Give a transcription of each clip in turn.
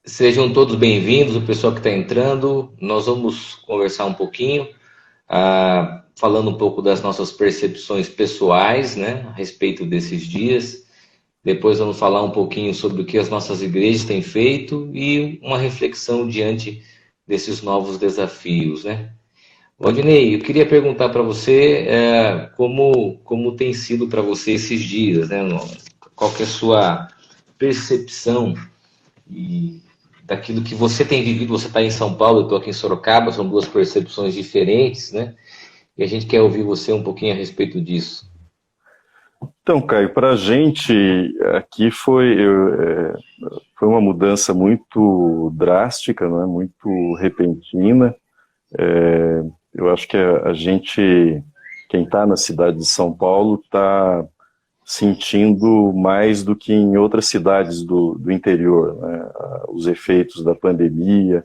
Sejam todos bem-vindos, o pessoal que está entrando. Nós vamos conversar um pouquinho, falando um pouco das nossas percepções pessoais, né, a respeito desses dias. Depois vamos falar um pouquinho sobre o que as nossas igrejas têm feito e uma reflexão diante desses novos desafios, né? Valdinei, eu queria perguntar para você como tem sido para você esses dias, né? Qual que é a sua percepção e daquilo que você tem vivido? Você está em São Paulo, eu estou aqui em Sorocaba, são duas percepções diferentes, né? E a gente quer ouvir você um pouquinho a respeito disso. Então, Caio, para a gente aqui foi uma mudança muito drástica, não é? Muito repentina. Eu acho que a gente, quem está na cidade de São Paulo, está sentindo mais do que em outras cidades do interior, né? Os efeitos da pandemia.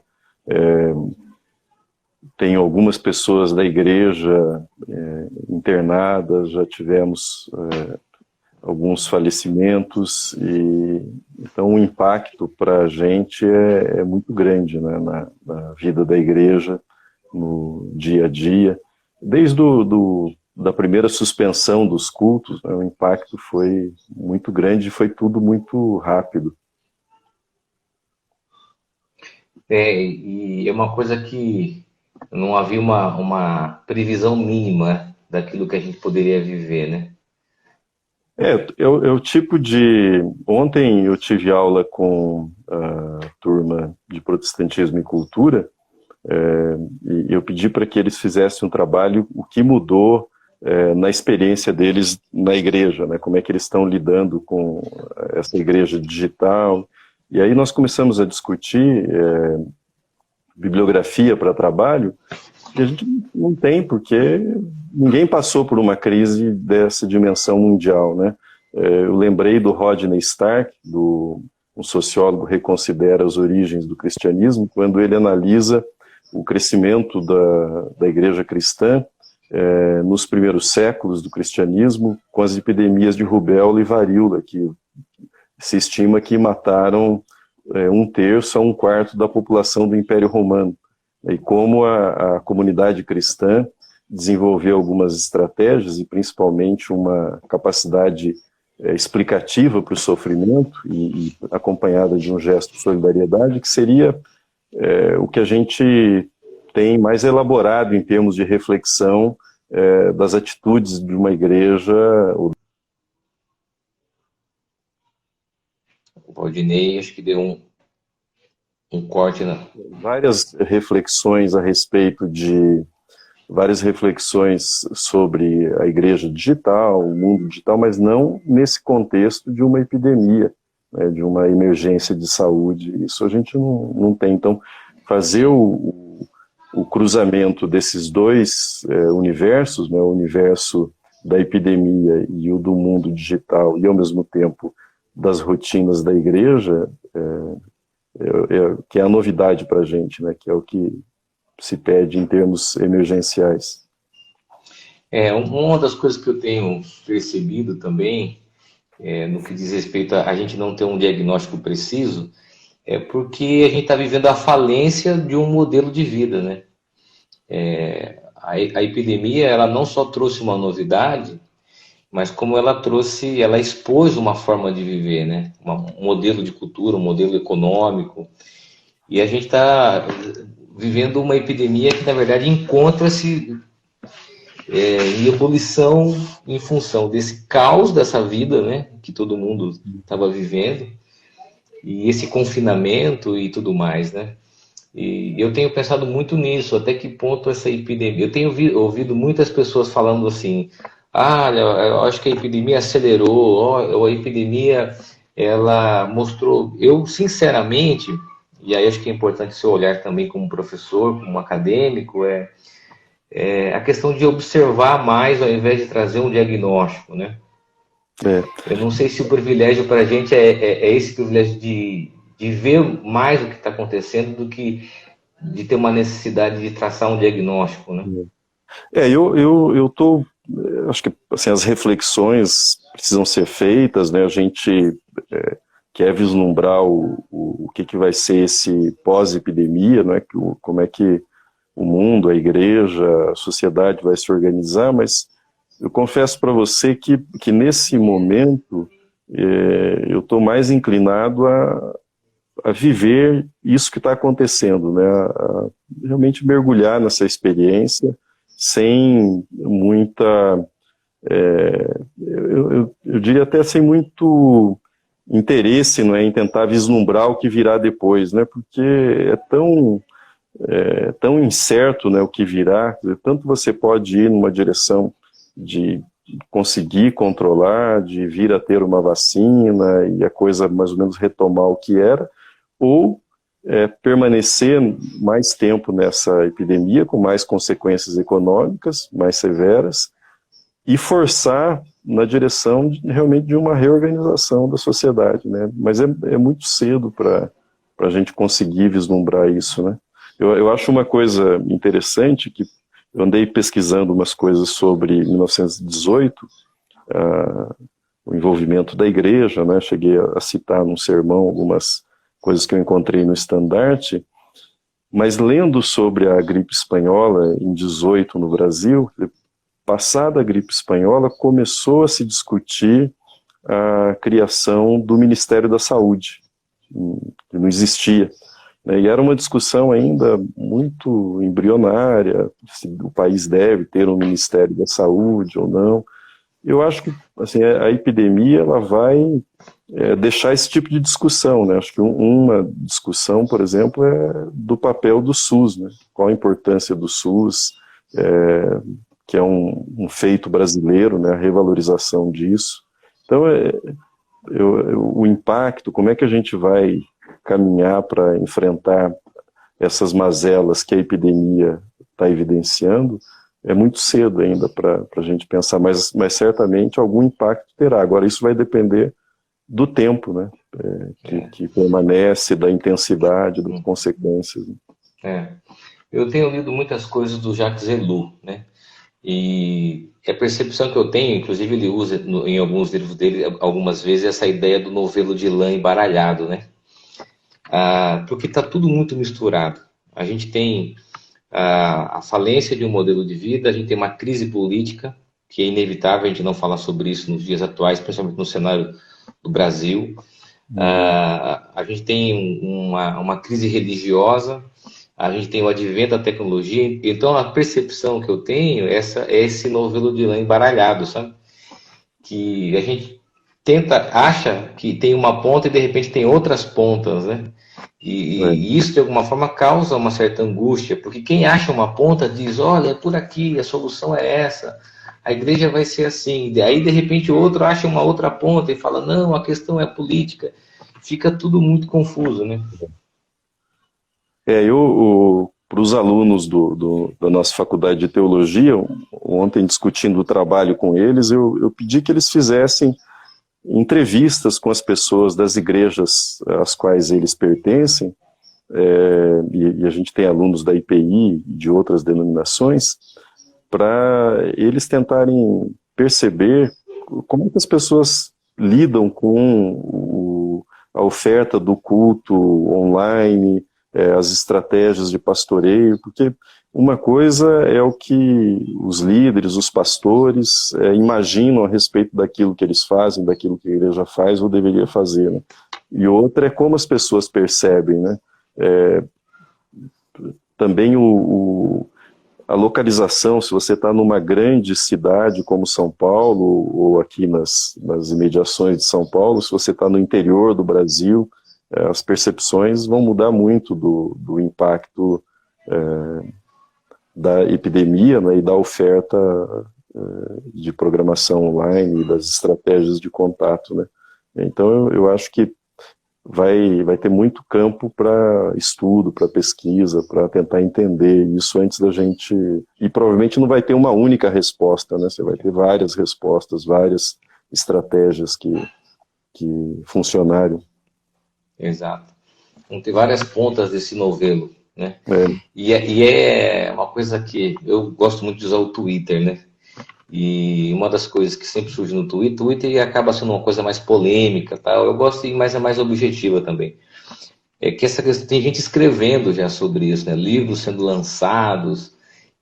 Tem algumas pessoas da igreja internadas, já tivemos alguns falecimentos, e então o impacto para a gente é muito grande, né, na vida da igreja, no dia a dia. Desde da primeira suspensão dos cultos, né, o impacto foi muito grande e foi tudo muito rápido. E é uma coisa que não havia uma previsão mínima daquilo que a gente poderia viver, né? É o tipo de... Ontem eu tive aula com a turma de Protestantismo e Cultura, e eu pedi para que eles fizessem um trabalho, o que mudou na experiência deles na igreja, né? Como é que eles estão lidando com essa igreja digital. E aí nós começamos a discutir bibliografia para trabalho, que a gente não tem, porque ninguém passou por uma crise dessa dimensão mundial, né? Eu lembrei do Rodney Stark, um sociólogo reconsidera as origens do cristianismo, quando ele analisa o crescimento da igreja cristã nos primeiros séculos do cristianismo, com as epidemias de rubéola e varíola, que se estima que mataram 1/3 a 1/4 da população do Império Romano. E como a comunidade cristã desenvolveu algumas estratégias, e principalmente uma capacidade explicativa para o sofrimento, e acompanhada de um gesto de solidariedade, que seria o que a gente tem mais elaborado em termos de reflexão das atitudes de uma igreja. O Valdinei, acho que deu um corte na... Várias reflexões a respeito de várias reflexões sobre a igreja digital, o mundo digital, mas não nesse contexto de uma epidemia, né, de uma emergência de saúde. Isso a gente não tem. Então, fazer o cruzamento desses dois universos, né, o universo da epidemia e o do mundo digital, e ao mesmo tempo das rotinas da igreja, que é a novidade para a gente, né, que é o que se pede em termos emergenciais. Uma das coisas que eu tenho percebido também, no que diz respeito a gente não ter um diagnóstico preciso, é porque a gente está vivendo a falência de um modelo de vida, né? A epidemia, ela não só trouxe uma novidade, mas como ela expôs uma forma de viver, né? Um modelo de cultura, um modelo econômico, e a gente está vivendo uma epidemia que, na verdade, encontra-se em ebulição em função desse caos dessa vida, né, que todo mundo estava vivendo, e esse confinamento e tudo mais, né? E eu tenho pensado muito nisso, até que ponto essa epidemia... Eu tenho ouvido muitas pessoas falando assim, eu acho que a epidemia acelerou, a epidemia, ela mostrou... Eu, sinceramente, e aí acho que é importante seu olhar também como professor, como acadêmico, a questão de observar mais ao invés de trazer um diagnóstico, né? É. Eu não sei se o privilégio para a gente é esse privilégio de ver mais o que está acontecendo do que de ter uma necessidade de traçar um diagnóstico, né? Acho que assim, as reflexões precisam ser feitas, né? A gente quer vislumbrar o que vai ser esse pós-epidemia, né? Como é que o mundo, a igreja, a sociedade vai se organizar, mas eu confesso para você que nesse momento eu estou mais inclinado a viver isso que está acontecendo, né? A realmente mergulhar nessa experiência sem muita, eu diria até sem muito interesse, não é, em tentar vislumbrar o que virá depois, né? Porque é tão incerto, né, o que virá. Tanto você pode ir numa direção de conseguir controlar, de vir a ter uma vacina e a coisa mais ou menos retomar o que era, ou permanecer mais tempo nessa epidemia, com mais consequências econômicas, mais severas, e forçar na direção realmente de uma reorganização da sociedade, né? Mas é muito cedo para a gente conseguir vislumbrar isso, né? Eu acho uma coisa interessante, que eu andei pesquisando umas coisas sobre 1918, o envolvimento da igreja, né? Cheguei a citar num sermão algumas coisas que eu encontrei no estandarte, mas lendo sobre a gripe espanhola em 18 no Brasil, passada a gripe espanhola, começou a se discutir a criação do Ministério da Saúde, que não existia. E era uma discussão ainda muito embrionária, se o país deve ter um Ministério da Saúde ou não. Eu acho que assim, a epidemia ela vai deixar esse tipo de discussão, né? Acho que uma discussão, por exemplo, é do papel do SUS, né? Qual a importância do SUS, que é um feito brasileiro, né? A revalorização disso. Então, o impacto, como é que a gente vai caminhar para enfrentar essas mazelas que a epidemia está evidenciando, é muito cedo ainda para a gente pensar, mas certamente algum impacto terá. Agora, isso vai depender do tempo, né, que permanece, da intensidade, das consequências. Eu tenho lido muitas coisas do Jacques Ellul, né, e a percepção que eu tenho, inclusive ele usa em alguns livros dele, algumas vezes, essa ideia do novelo de lã embaralhado, né, porque está tudo muito misturado. A gente tem a falência de um modelo de vida, a gente tem uma crise política, que é inevitável a gente não falar sobre isso nos dias atuais, principalmente no cenário do Brasil. A gente tem uma crise religiosa, a gente tem o advento da tecnologia, então a percepção que eu tenho é esse novelo de lã embaralhado, sabe? Que a gente acha que tem uma ponta e de repente tem outras pontas, né? E isso, de alguma forma, causa uma certa angústia, porque quem acha uma ponta diz, olha, é por aqui, a solução é essa, a igreja vai ser assim. Aí, de repente, o outro acha uma outra ponta e fala, não, a questão é política. Fica tudo muito confuso, né? Para os alunos da nossa faculdade de teologia, ontem discutindo o trabalho com eles, eu pedi que eles fizessem entrevistas com as pessoas das igrejas às quais eles pertencem, e a gente tem alunos da IPI e de outras denominações, para eles tentarem perceber como é que as pessoas lidam com a oferta do culto online, as estratégias de pastoreio, porque uma coisa é o que os líderes, os pastores imaginam a respeito daquilo que eles fazem, daquilo que a igreja faz ou deveria fazer, né? E outra é como as pessoas percebem, né? Também a localização, se você está numa grande cidade como São Paulo, ou aqui nas imediações de São Paulo, se você está no interior do Brasil, as percepções vão mudar muito do impacto da epidemia, né, e da oferta de programação online e das estratégias de contato, né. Então eu acho que vai ter muito campo para estudo, para pesquisa, para tentar entender isso antes da gente... E provavelmente não vai ter uma única resposta, né, você vai ter várias respostas, várias estratégias que funcionaram. Exato. Vão ter várias pontas desse novelo, né? E é uma coisa que eu gosto muito de usar o Twitter, né? E uma das coisas que sempre surge no Twitter acaba sendo uma coisa mais polêmica, tá? Eu gosto de ir mais objetiva também. é que essa questão, tem gente escrevendo já sobre isso, né? Livros sendo lançados,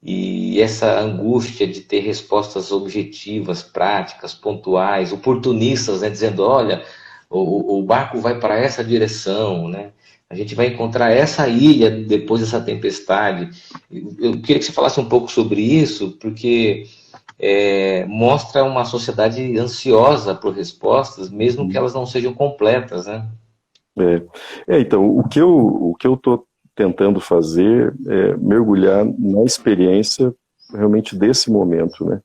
e essa angústia de ter respostas objetivas, práticas, pontuais, oportunistas, né? Dizendo, olha, o barco vai para essa direção, né? A gente vai encontrar essa ilha depois dessa tempestade. Eu queria que você falasse um pouco sobre isso, porque mostra uma sociedade ansiosa por respostas, mesmo que elas não sejam completas, né? Então, o que eu estou tentando fazer é mergulhar na experiência realmente desse momento, né?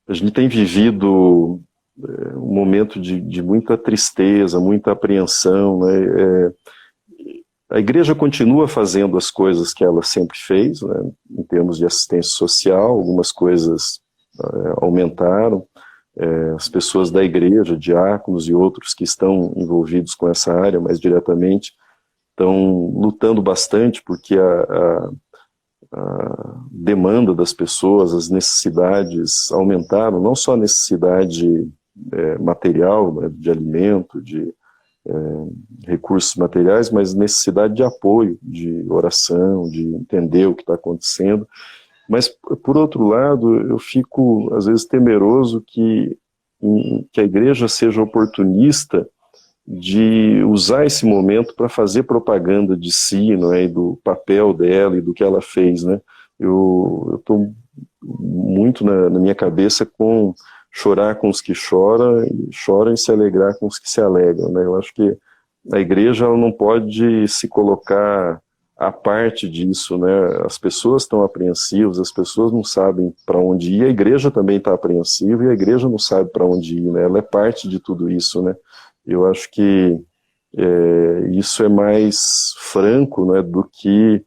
A gente tem vivido um momento de muita tristeza, muita apreensão, né? A igreja continua fazendo as coisas que ela sempre fez, né? Em termos de assistência social, algumas coisas aumentaram. As pessoas da igreja, diáconos e outros que estão envolvidos com essa área mais diretamente, estão lutando bastante porque a demanda das pessoas, as necessidades aumentaram, não só a necessidade material, né, de alimento, de recursos materiais, mas necessidade de apoio, de oração, de entender o que está acontecendo. Mas, por outro lado, eu fico, às vezes, temeroso que a igreja seja oportunista de usar esse momento para fazer propaganda de si, não é, e do papel dela e do que ela fez, né? Eu estou muito na minha cabeça com chorar com os que choram e se alegrar com os que se alegram, né? Eu acho que a igreja ela não pode se colocar à parte disso, né? As pessoas estão apreensivas, as pessoas não sabem para onde ir, a igreja também está apreensiva e a igreja não sabe para onde ir, né? Ela é parte de tudo isso, né? Eu acho que isso é mais franco, né, do que...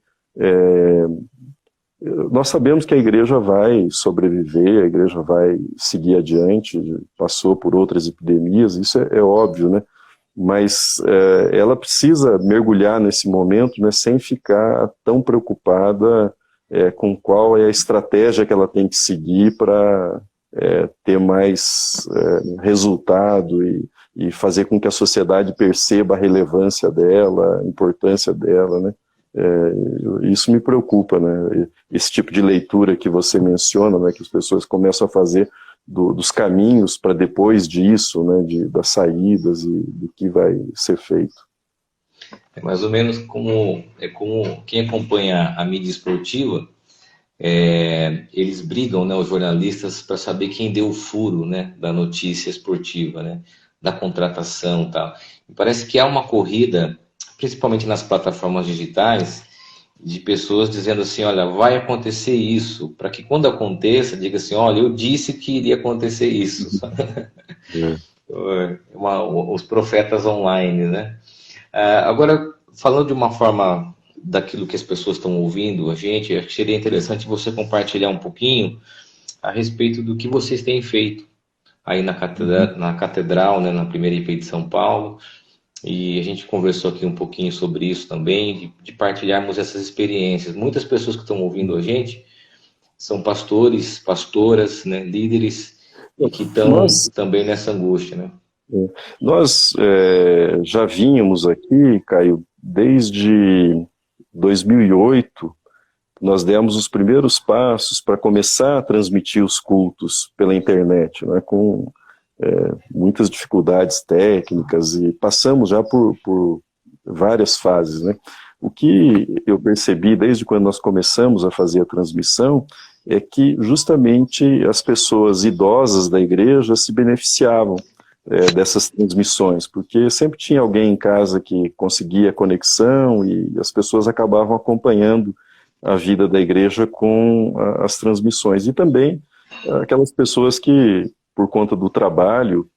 nós sabemos que a igreja vai sobreviver, a igreja vai seguir adiante, passou por outras epidemias, isso é óbvio, né? Mas ela precisa mergulhar nesse momento, né, sem ficar tão preocupada com qual é a estratégia que ela tem que seguir para ter mais resultado e fazer com que a sociedade perceba a relevância dela, a importância dela, né? Isso me preocupa, né? Esse tipo de leitura que você menciona, né, que as pessoas começam a fazer dos caminhos para depois disso, né, das saídas e do que vai ser feito. É mais ou menos como quem acompanha a mídia esportiva, eles brigam, né, os jornalistas, para saber quem deu o furo, né, da notícia esportiva, né, da contratação e tal. E parece que há uma corrida, principalmente nas plataformas digitais, de pessoas dizendo assim, olha, vai acontecer isso, para que quando aconteça, diga assim, olha, eu disse que iria acontecer isso. Os profetas online, né? Agora, falando de uma forma daquilo que as pessoas estão ouvindo a gente, acho que seria interessante você compartilhar um pouquinho a respeito do que vocês têm feito aí na catedral, né, na primeira IP de São Paulo, e a gente conversou aqui um pouquinho sobre isso também, de partilharmos essas experiências. Muitas pessoas que estão ouvindo a gente são pastores, pastoras, né, líderes, e que estão também nessa angústia, né? Nós já vínhamos aqui, Caio, desde 2008, nós demos os primeiros passos para começar a transmitir os cultos pela internet, né, com muitas dificuldades técnicas, e passamos já por várias fases, né? O que eu percebi desde quando nós começamos a fazer a transmissão é que justamente as pessoas idosas da igreja se beneficiavam dessas transmissões, porque sempre tinha alguém em casa que conseguia conexão e as pessoas acabavam acompanhando a vida da igreja com as transmissões. E também aquelas pessoas que, por conta do trabalho,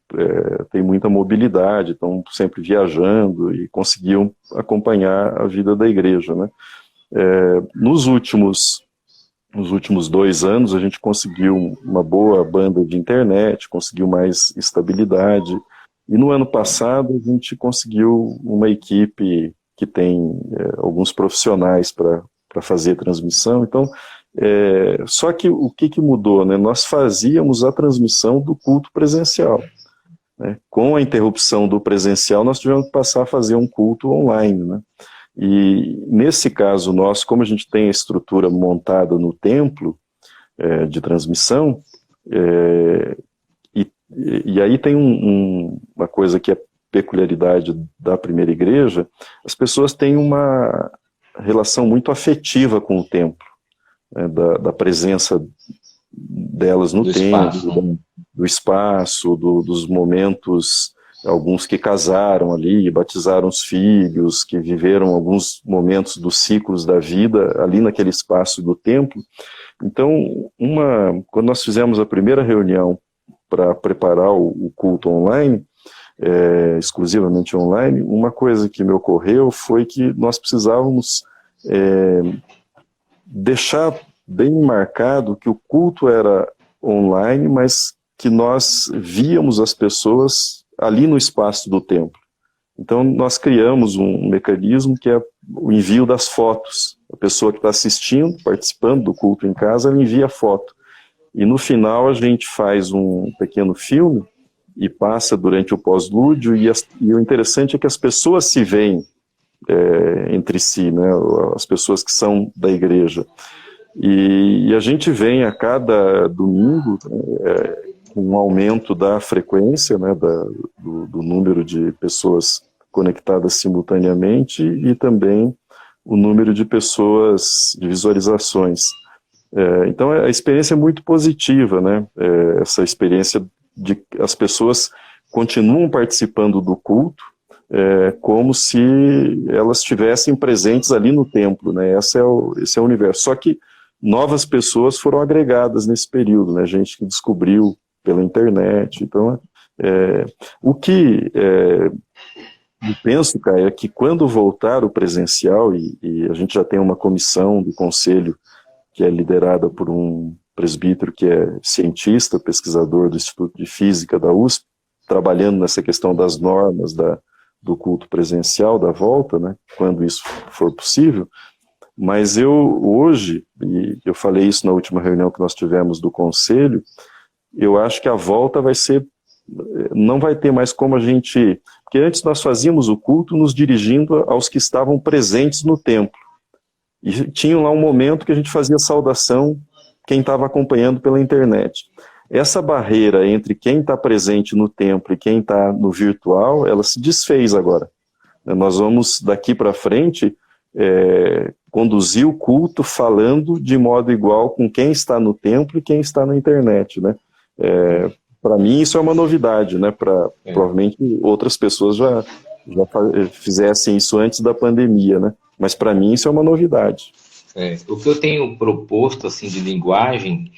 têm muita mobilidade, estão sempre viajando e conseguiam acompanhar a vida da igreja, né? Nos últimos 2 anos, a gente conseguiu uma boa banda de internet, conseguiu mais estabilidade, e no ano passado a gente conseguiu uma equipe que tem alguns profissionais para fazer transmissão. Então, só que o que mudou, né? Nós fazíamos a transmissão do culto presencial. né? Com a interrupção do presencial, nós tivemos que passar a fazer um culto online, né? E nesse caso nosso, como a gente tem a estrutura montada no templo de transmissão, e aí tem uma coisa que é peculiaridade da primeira igreja, as pessoas têm uma relação muito afetiva com o templo, né, da presença delas no templo, do espaço, dos momentos, alguns que casaram ali, batizaram os filhos, que viveram alguns momentos dos ciclos da vida ali naquele espaço do templo. Então, quando nós fizemos a primeira reunião para preparar o culto online, exclusivamente online, uma coisa que me ocorreu foi que nós precisávamos deixar bem marcado que o culto era online, mas que nós víamos as pessoas ali no espaço do templo. Então nós criamos um mecanismo que é o envio das fotos. A pessoa que está assistindo, participando do culto em casa, ela envia a foto. E no final a gente faz um pequeno filme e passa durante o pós-lúdio, e o interessante é que as pessoas se veem entre si, né, as pessoas que são da igreja. E a gente vem a cada domingo com um aumento da frequência, né, do número de pessoas conectadas simultaneamente e também o número de pessoas, de visualizações. Então a experiência é muito positiva, né, essa experiência de que as pessoas continuam participando do culto como se elas estivessem presentes ali no templo, né, esse é o universo. Só que novas pessoas foram agregadas nesse período, né, gente que descobriu pela internet. Então, o que eu penso, Caio, é que quando voltar o presencial, e a gente já tem uma comissão do conselho que é liderada por um presbítero que é cientista, pesquisador do Instituto de Física da USP, trabalhando nessa questão das normas do culto presencial, da volta, né, quando isso for possível. Mas hoje, e eu falei isso na última reunião que nós tivemos do conselho, eu acho que a volta não vai ter mais como a gente... Porque antes nós fazíamos o culto nos dirigindo aos que estavam presentes no templo. E tinha lá um momento que a gente fazia saudação quem estava acompanhando pela internet. Essa barreira entre quem está presente no templo e quem está no virtual, ela se desfez agora. Nós vamos, daqui para frente, conduzir o culto falando de modo igual com quem está no templo e quem está na internet, né? Para mim isso é uma novidade, né? Provavelmente outras pessoas já fizessem isso antes da pandemia, né? Mas para mim isso é uma novidade. O que eu tenho proposto assim de linguagem,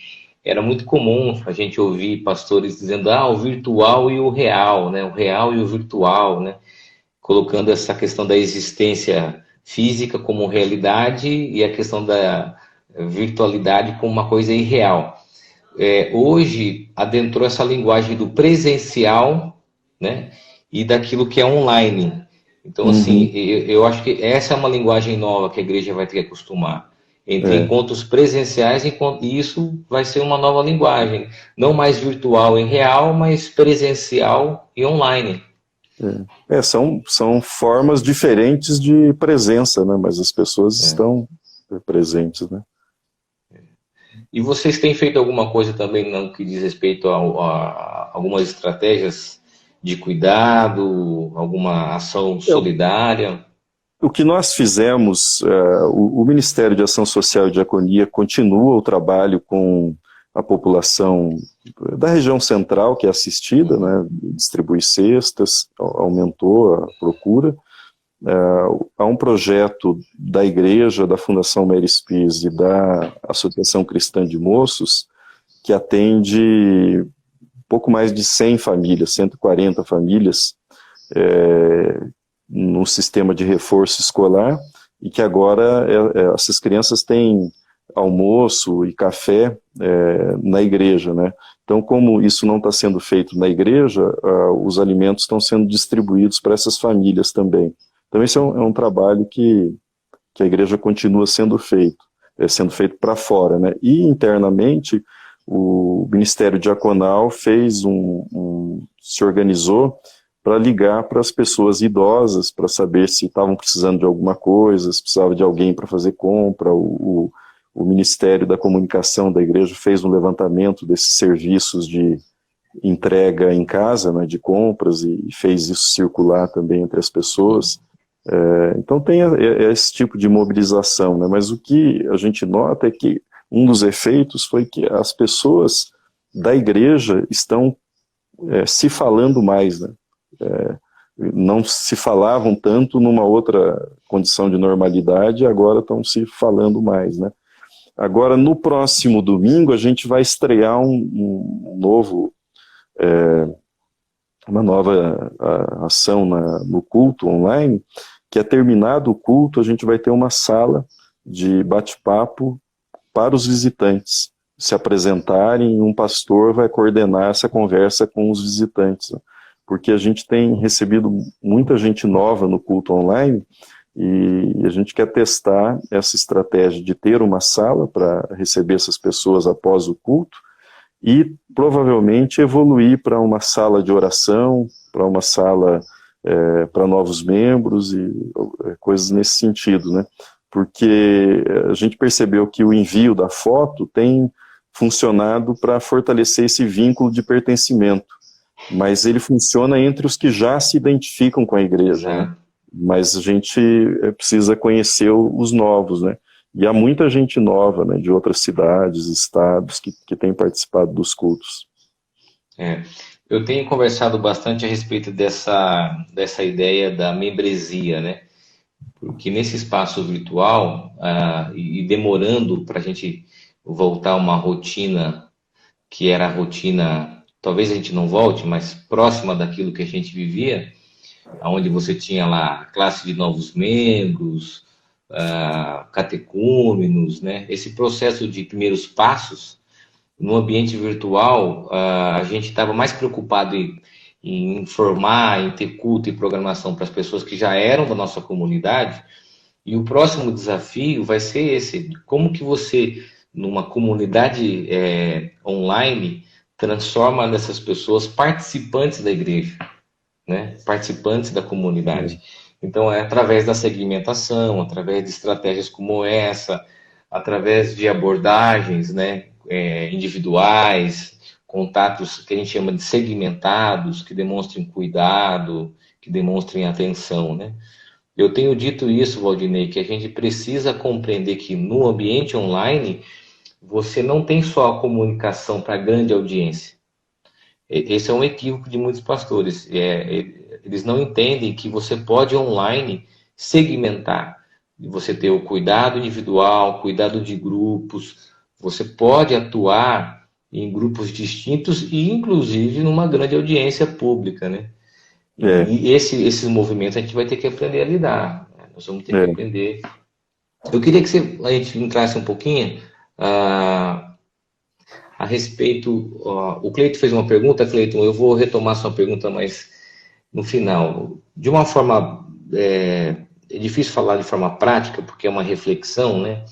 era muito comum a gente ouvir pastores dizendo o virtual e o real, né? O real e o virtual, né? Colocando essa questão da existência física como realidade e a questão da virtualidade como uma coisa irreal. Hoje adentrou essa linguagem do presencial, né, e daquilo que é online. Então, assim, eu acho que essa é uma linguagem nova que a igreja vai ter que acostumar. Entre encontros presenciais, e isso vai ser uma nova linguagem. Não mais virtual e real, mas presencial e online. São formas diferentes de presença, né? Mas as pessoas estão presentes, né? E vocês têm feito alguma coisa também no que diz respeito a algumas estratégias de cuidado, alguma ação solidária? O que nós fizemos, o Ministério de Ação Social e Diaconia continua o trabalho com a população da região central, que é assistida, né, distribui cestas, aumentou a procura. Há um projeto da igreja, da Fundação Mary Spies e da Associação Cristã de Moços, que atende pouco mais de 100 famílias, 140 famílias, no sistema de reforço escolar, e que agora essas crianças têm almoço e café na igreja, né? Então, como isso não está sendo feito na igreja, os alimentos estão sendo distribuídos para essas famílias também. Então, esse é um trabalho que a igreja continua sendo feito para fora, né? E internamente, o Ministério Diaconal se organizou para ligar para as pessoas idosas, para saber se estavam precisando de alguma coisa, se precisava de alguém para fazer compra. O Ministério da Comunicação da igreja fez um levantamento desses serviços de entrega em casa, né, de compras, e fez isso circular também entre as pessoas. Então tem esse tipo de mobilização, né, mas o que a gente nota é que um dos efeitos foi que as pessoas da igreja estão se falando mais, né? Não se falavam tanto numa outra condição de normalidade, agora estão se falando mais, né? Agora, no próximo domingo, a gente vai estrear uma nova ação no culto online, que é terminado o culto, a gente vai ter uma sala de bate-papo para os visitantes se apresentarem, e um pastor vai coordenar essa conversa com os visitantes, né? Porque a gente tem recebido muita gente nova no culto online, e a gente quer testar essa estratégia de ter uma sala para receber essas pessoas após o culto, e provavelmente evoluir para uma sala de oração, para uma sala para novos membros, e coisas nesse sentido, né? Porque a gente percebeu que o envio da foto tem funcionado para fortalecer esse vínculo de pertencimento, mas ele funciona entre os que já se identificam com a igreja, né? Mas a gente precisa conhecer os novos, né? E há muita gente nova, né, de outras cidades, estados, que tem participado dos cultos. Eu tenho conversado bastante a respeito dessa ideia da membresia, né? Porque nesse espaço virtual, e demorando para a gente voltar a uma rotina que era a rotina, talvez a gente não volte, mas próxima daquilo que a gente vivia, onde você tinha lá a classe de novos membros, catecúmenos, né? Esse processo de primeiros passos, no ambiente virtual, a gente estava mais preocupado em informar, em ter culto e programação para as pessoas que já eram da nossa comunidade, e o próximo desafio vai ser esse: como que você, numa comunidade online, transforma essas pessoas participantes da igreja, né? Participantes da comunidade. Então, é através da segmentação, através de estratégias como essa, através de abordagens, né, individuais, contatos que a gente chama de segmentados, que demonstrem cuidado, que demonstrem atenção, né? Eu tenho dito isso, Valdinei, que a gente precisa compreender que no ambiente online você não tem só a comunicação para grande audiência. Esse é um equívoco de muitos pastores. Eles não entendem que você pode online segmentar. Você ter o cuidado individual, cuidado de grupos. Você pode atuar em grupos distintos e, inclusive, numa grande audiência pública, né? E esses movimentos a gente vai ter que aprender a lidar. Né? Nós vamos ter que aprender. Eu queria que a gente entrasse um pouquinho a respeito. O Cleiton fez uma pergunta, Cleiton, eu vou retomar sua pergunta, mas no final. De uma forma. É difícil falar de forma prática, porque é uma reflexão, né?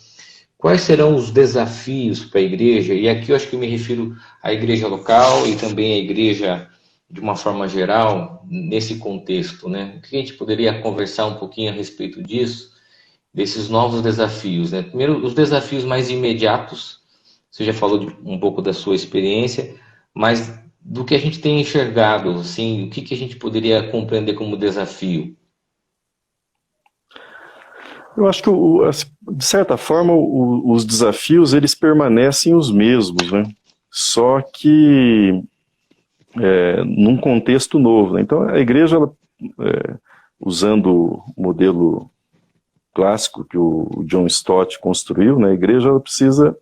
Quais serão os desafios para a igreja? E aqui eu acho que eu me refiro à igreja local e também à igreja de uma forma geral, nesse contexto, né? O que a gente poderia conversar um pouquinho a respeito disso, desses novos desafios, né? Primeiro, os desafios mais imediatos. Você já falou um pouco da sua experiência, mas do que a gente tem enxergado, assim, o que a gente poderia compreender como desafio? Eu acho que, de certa forma, os desafios, eles permanecem os mesmos, né? Só que num contexto novo, né? Então, a igreja, ela, usando o modelo clássico que o John Stott construiu, né? A igreja, ela precisa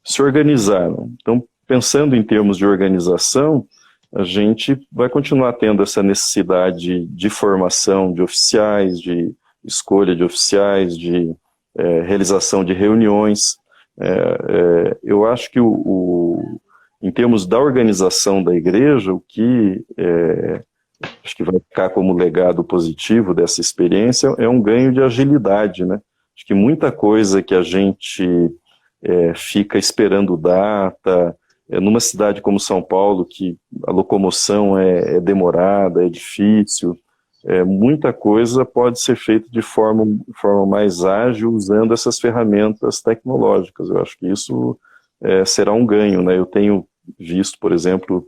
se organizar, né? Então, pensando em termos de organização, a gente vai continuar tendo essa necessidade de formação de oficiais, de escolha de oficiais, de realização de reuniões. Eu acho que em termos da organização da igreja, o que acho que vai ficar como legado positivo dessa experiência é um ganho de agilidade, né? Acho que muita coisa que a gente fica esperando data, numa cidade como São Paulo, que a locomoção é demorada, é difícil, muita coisa pode ser feita de forma mais ágil usando essas ferramentas tecnológicas. Eu acho que isso será um ganho, né? Eu tenho visto, por exemplo,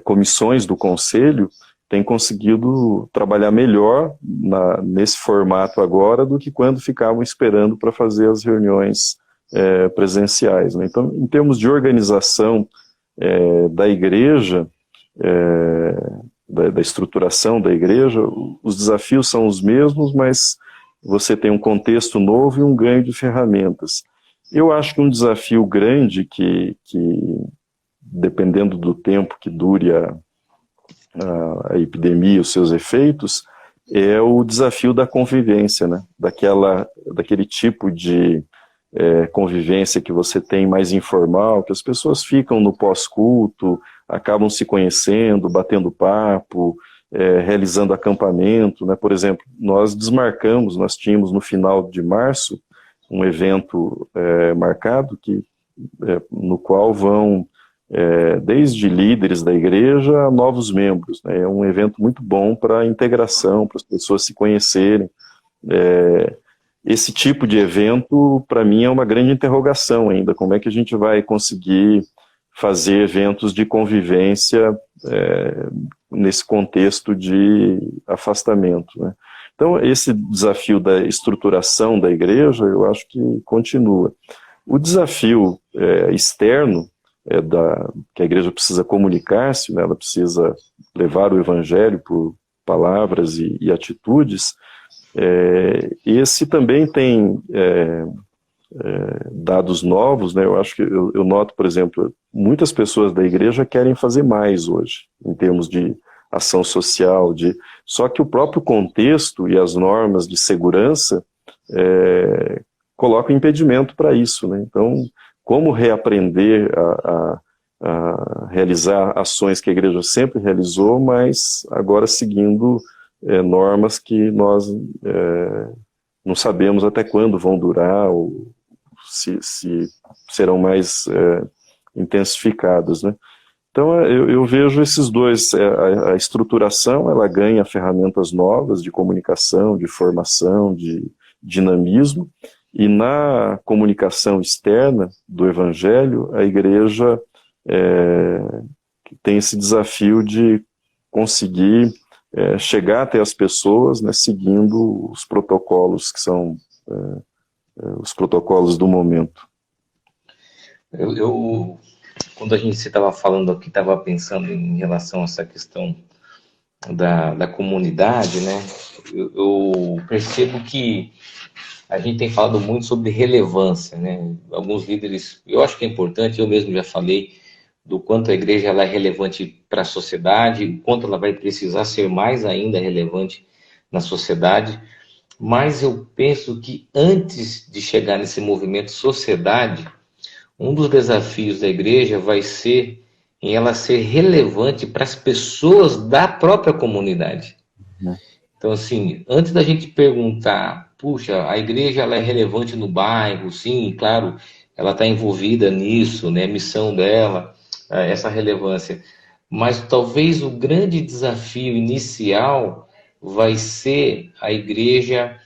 comissões do Conselho têm conseguido trabalhar melhor nesse formato agora do que quando ficavam esperando para fazer as reuniões presenciais, né? Então, em termos de organização da igreja, da estruturação da igreja, os desafios são os mesmos, mas você tem um contexto novo e um ganho de ferramentas. Eu acho que um desafio grande que dependendo do tempo que dure a epidemia e os seus efeitos, é o desafio da convivência, né? Daquele tipo de convivência que você tem mais informal, que as pessoas ficam no pós-culto, acabam se conhecendo, batendo papo, realizando acampamento, né? Por exemplo, nós tínhamos no final de março um evento marcado no qual vão desde líderes da igreja a novos membros, né? É um evento muito bom para a integração, para as pessoas se conhecerem. Esse tipo de evento, para mim, é uma grande interrogação ainda. Como é que a gente vai conseguir fazer eventos de convivência nesse contexto de afastamento, né? Então, esse desafio da estruturação da igreja, eu acho que continua. O desafio externo, que a igreja precisa comunicar-se, né? Ela precisa levar o evangelho por palavras e atitudes. Esse também tem dados novos, né? Eu acho que eu noto, por exemplo, muitas pessoas da igreja querem fazer mais hoje, em termos de ação social, só que o próprio contexto e as normas de segurança colocam impedimento para isso, né? Então, como reaprender a realizar ações que a igreja sempre realizou, mas agora seguindo normas que nós não sabemos até quando vão durar, ou se serão mais intensificadas, né? Então eu vejo esses dois, a estruturação, ela ganha ferramentas novas de comunicação, de formação, de dinamismo, e na comunicação externa do evangelho, a igreja tem esse desafio de conseguir chegar até as pessoas, né, seguindo os protocolos que são os protocolos do momento. Quando você estava falando aqui, estava pensando em relação a essa questão da comunidade, né? Eu percebo que a gente tem falado muito sobre relevância, né? Alguns líderes, eu acho que é importante, eu mesmo já falei do quanto a igreja ela é relevante para a sociedade, o quanto ela vai precisar ser mais ainda relevante na sociedade, mas eu penso que antes de chegar nesse movimento sociedade, um dos desafios da igreja vai ser em ela ser relevante para as pessoas da própria comunidade. Então, assim, antes da gente perguntar, puxa, a igreja ela é relevante no bairro, sim, claro, ela está envolvida nisso, né, a missão dela, essa relevância. Mas talvez o grande desafio inicial vai ser a igreja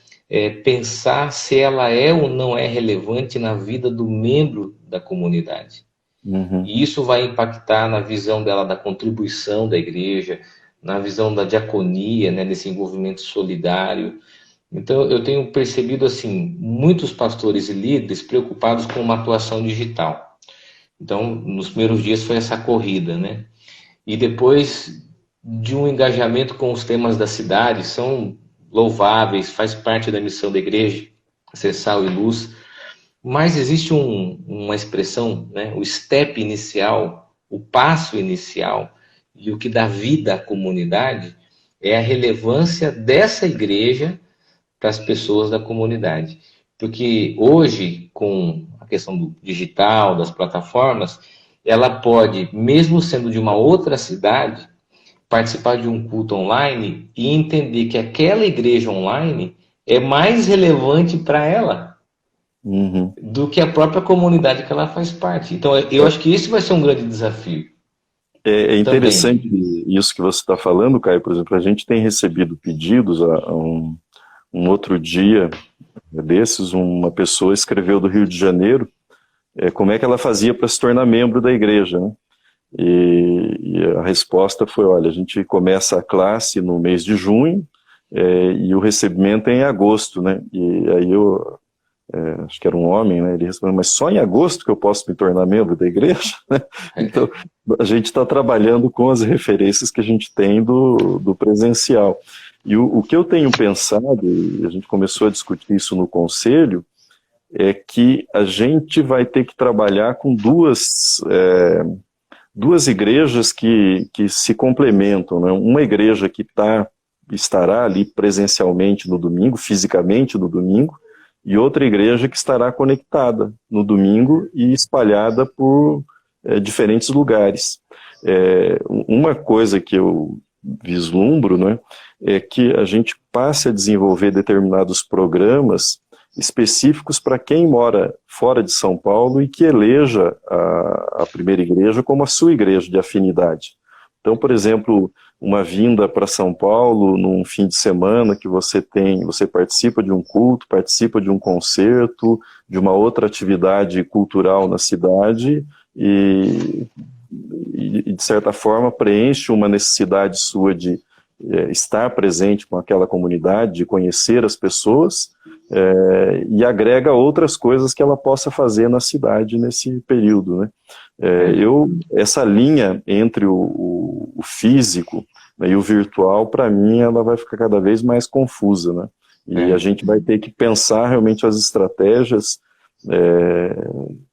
pensar se ela é ou não é relevante na vida do membro da comunidade. Uhum. E isso vai impactar na visão dela da contribuição da igreja, na visão da diaconia, né, desse envolvimento solidário. Então, eu tenho percebido, assim, muitos pastores e líderes preocupados com uma atuação digital. Então, nos primeiros dias foi essa corrida, né? E depois de um engajamento com os temas da cidade, são louváveis, faz parte da missão da igreja, ser sal e luz. Mas existe uma expressão, né? O step inicial, o passo inicial, e o que dá vida à comunidade é a relevância dessa igreja para as pessoas da comunidade. Porque hoje, com a questão do digital, das plataformas, ela pode, mesmo sendo de uma outra cidade, participar de um culto online e entender que aquela igreja online é mais relevante para ela Uhum. do que a própria comunidade que ela faz parte. Então, eu acho que isso vai ser um grande desafio É também. interessante isso que você está falando, Caio. Por exemplo, a gente tem recebido pedidos. Um outro dia desses, uma pessoa escreveu do Rio de Janeiro, como é que ela fazia para se tornar membro da igreja, né? E a resposta foi: olha, a gente começa a classe no mês de junho, e o recebimento é em agosto, né? E aí eu, acho que era um homem, né? Ele respondeu: mas só em agosto que eu posso me tornar membro da igreja? Então, a gente está trabalhando com as referências que a gente tem do presencial. E o que eu tenho pensado, e a gente começou a discutir isso no conselho, é que a gente vai ter que trabalhar com duas igrejas que se complementam, né? Uma igreja que estará ali presencialmente no domingo, fisicamente no domingo, e outra igreja que estará conectada no domingo e espalhada por diferentes lugares. Uma coisa que eu vislumbro, né, é que a gente passe a desenvolver determinados programas específicos para quem mora fora de São Paulo e que eleja a primeira igreja como a sua igreja de afinidade. Então, por exemplo, uma vinda para São Paulo num fim de semana que você participa de um culto, participa de um concerto, de uma outra atividade cultural na cidade e de certa forma preenche uma necessidade sua de estar presente com aquela comunidade, de conhecer as pessoas, e agrega outras coisas que ela possa fazer na cidade nesse período, né? Essa linha entre o físico, né, e o virtual, para mim, ela vai ficar cada vez mais confusa, né? E a gente vai ter que pensar realmente as estratégias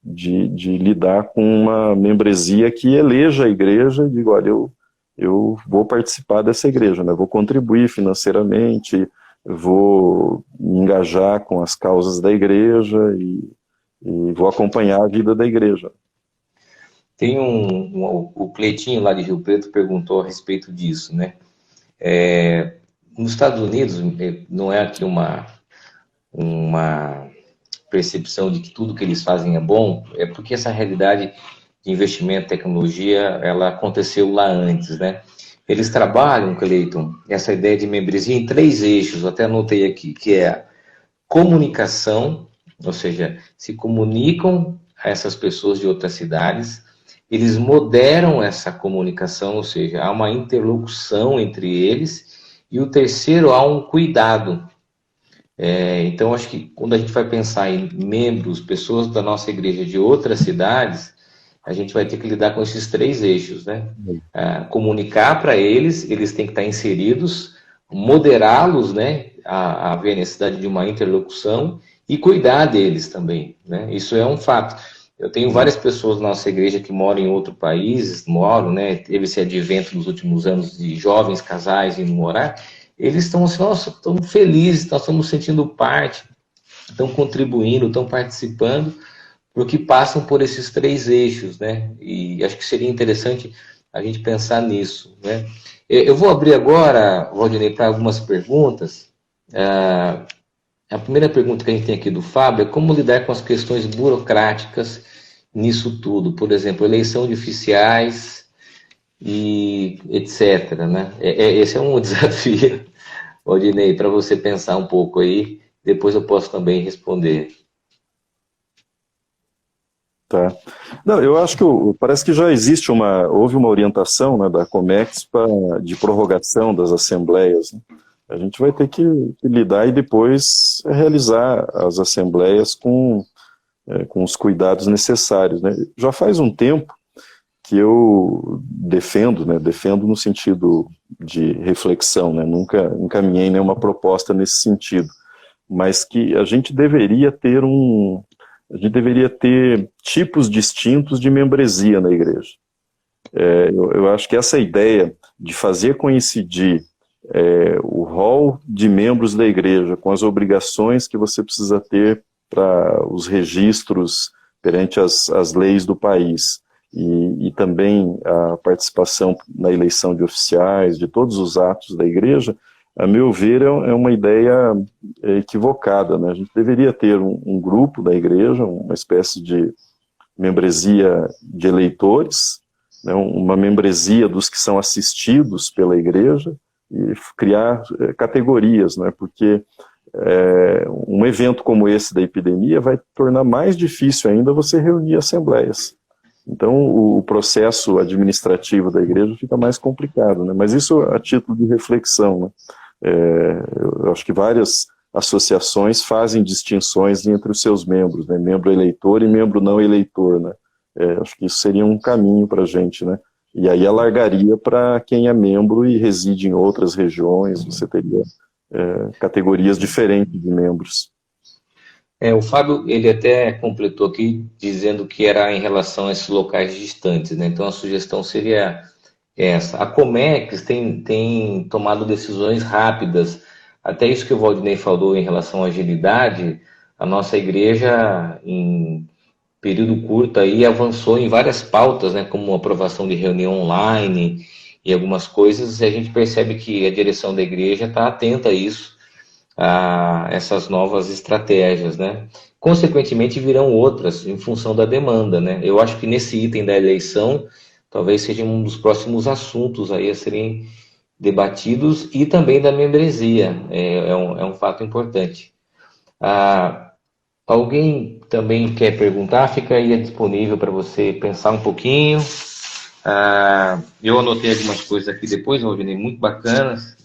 de lidar com uma membresia que eleja a igreja e diga: olha, eu vou participar dessa igreja, né? Vou contribuir financeiramente, vou me engajar com as causas da igreja e vou acompanhar a vida da igreja. Tem o Cleitinho lá de Rio Preto perguntou a respeito disso, né? Nos Estados Unidos, não é aqui uma percepção de que tudo que eles fazem é bom, é porque essa realidade de investimento em tecnologia, ela aconteceu lá antes, né? Eles trabalham, Cleiton, essa ideia de membresia em 3 eixos, eu até anotei aqui, que é a comunicação, ou seja, se comunicam a essas pessoas de outras cidades, eles moderam essa comunicação, ou seja, há uma interlocução entre eles, e o terceiro, há um cuidado. Então, acho que quando a gente vai pensar em membros, pessoas da nossa igreja de outras cidades, a gente vai ter que lidar com esses 3 eixos, né? Comunicar para eles, eles têm que estar inseridos, moderá-los, né? A ver a necessidade de uma interlocução e cuidar deles também, né? Isso é um fato. Eu tenho várias pessoas na nossa igreja que moram em outro país, né? Teve esse advento nos últimos anos de jovens casais indo morar. Eles estão assim: nossa, estamos felizes, nós estamos sentindo parte, estão contribuindo, estão participando, porque passam por esses 3 eixos, né? E acho que seria interessante a gente pensar nisso, né? Eu vou abrir agora, Valdinei, para algumas perguntas. A primeira pergunta que a gente tem aqui do Fábio é como lidar com as questões burocráticas nisso tudo, por exemplo, eleição de oficiais e etc, né? Esse é um desafio, Valdinei, para você pensar um pouco aí, depois eu posso também responder. Tá. Não, eu acho que parece que já houve uma orientação, né, da Comex de prorrogação das assembleias, né? A gente vai ter que lidar e depois realizar as assembleias com os cuidados necessários, né? Já faz um tempo que eu defendo, né, no sentido de reflexão, né, nunca encaminhei nenhuma proposta nesse sentido, mas que a gente deveria ter tipos distintos de membresia na igreja. Eu acho que essa ideia de fazer coincidir o rol de membros da igreja com as obrigações que você precisa ter para os registros perante as leis do país e também a participação na eleição de oficiais, de todos os atos da igreja, a meu ver, é uma ideia equivocada, né? A gente deveria ter um grupo da igreja, uma espécie de membresia de eleitores, né? Uma membresia dos que são assistidos pela igreja, e criar categorias, né? Porque um evento como esse da epidemia vai tornar mais difícil ainda você reunir assembleias. Então, o processo administrativo da igreja fica mais complicado, né? Mas isso a título de reflexão, né? Eu acho que várias associações fazem distinções entre os seus membros, né? Membro eleitor e membro não eleitor, né? Acho que isso seria um caminho para a gente, né? E aí alargaria para quem é membro e reside em outras regiões, você teria categorias diferentes de membros. O Fábio, ele até completou aqui, dizendo que era em relação a esses locais distantes, né? Então, a sugestão seria essa. A Comex tem tomado decisões rápidas, até isso que o Valdinei falou em relação à agilidade, a nossa igreja, em período curto, aí, avançou em várias pautas, né? Como aprovação de reunião online e algumas coisas, e a gente percebe que a direção da igreja está atenta a isso, a essas novas estratégias, né? Consequentemente, virão outras em função da demanda, né? Eu acho que nesse item da eleição, talvez seja um dos próximos assuntos aí a serem debatidos, e também da membresia, é um fato importante. Alguém também quer perguntar? Fica aí disponível para você pensar um pouquinho. Eu anotei algumas coisas aqui depois, Valdinei, muito bacanas.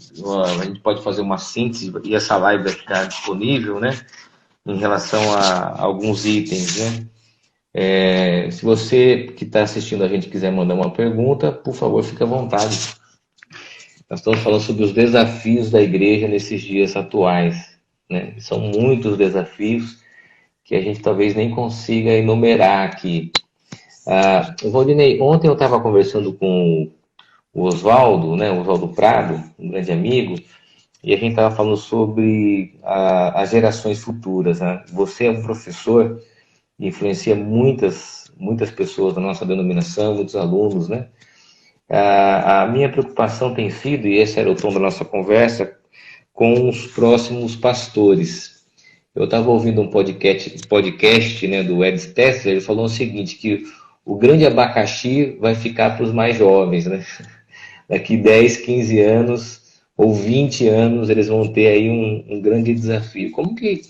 A gente pode fazer uma síntese e essa live vai ficar disponível, né? Em relação a alguns itens, né? Se você que está assistindo a gente quiser mandar uma pergunta, por favor, fique à vontade. Nós estamos falando sobre os desafios da igreja nesses dias atuais, né? São muitos desafios que a gente talvez nem consiga enumerar aqui. Valdinei, ontem eu estava conversando com o Oswaldo, né, o Oswaldo Prado, um grande amigo, e a gente estava falando sobre as gerações futuras, né? Você é um professor e influencia muitas pessoas da nossa denominação, muitos alunos, né? A minha preocupação tem sido, e esse era o tom da nossa conversa, com os próximos pastores. Eu estava ouvindo um podcast, né, do Ed Stessler, ele falou o seguinte, que o grande abacaxi vai ficar para os mais jovens, né? Daqui 10, 15 anos ou 20 anos, eles vão ter aí um grande desafio. Como que